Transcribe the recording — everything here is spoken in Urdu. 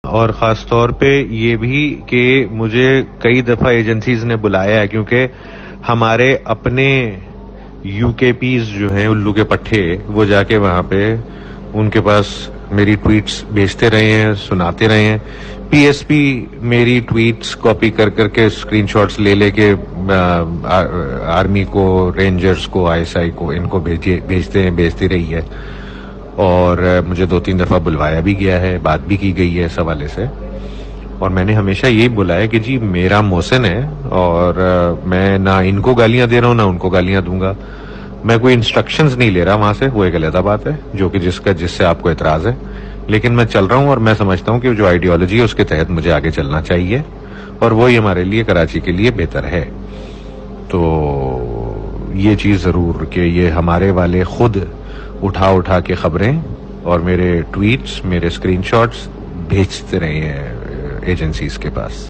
اور خاص طور پہ یہ بھی کہ مجھے کئی دفعہ ایجنسیز نے بلایا ہے، کیونکہ ہمارے اپنے یو کے پیز جو ہیں الو کے پٹھے، وہ جا کے وہاں پہ ان کے پاس میری ٹویٹس بھیجتے رہے ہیں، سناتے رہے ہیں. پی ایس پی میری ٹویٹس کاپی کر کر کے اسکرین شاٹس لے لے کے آرمی کو، رینجرز کو، آئی ایس آئی کو، ان کو بھیجتی رہی ہے. اور مجھے 2-3 دفعہ بلوایا بھی گیا ہے، بات بھی کی گئی ہے اس حوالے سے. اور میں نے ہمیشہ یہی بولا ہے کہ جی میرا محسن ہے، اور میں نہ ان کو گالیاں دے رہا ہوں نہ ان کو گالیاں دوں گا. میں کوئی انسٹرکشنز نہیں لے رہا وہاں سے، وہ ایک علیحدہ بات ہے جو کہ جس سے آپ کو اعتراض ہے. لیکن میں چل رہا ہوں، اور میں سمجھتا ہوں کہ جو آئیڈیالوجی ہے اس کے تحت مجھے آگے چلنا چاہیے، اور وہی ہمارے لیے، کراچی کے لیے بہتر ہے. تو یہ چیز ضرور کہ یہ ہمارے والے خود اٹھا کے خبریں اور میرے ٹویٹس، میرے اسکرین شاٹس بھیجتے رہے ہیں ایجنسیز کے پاس.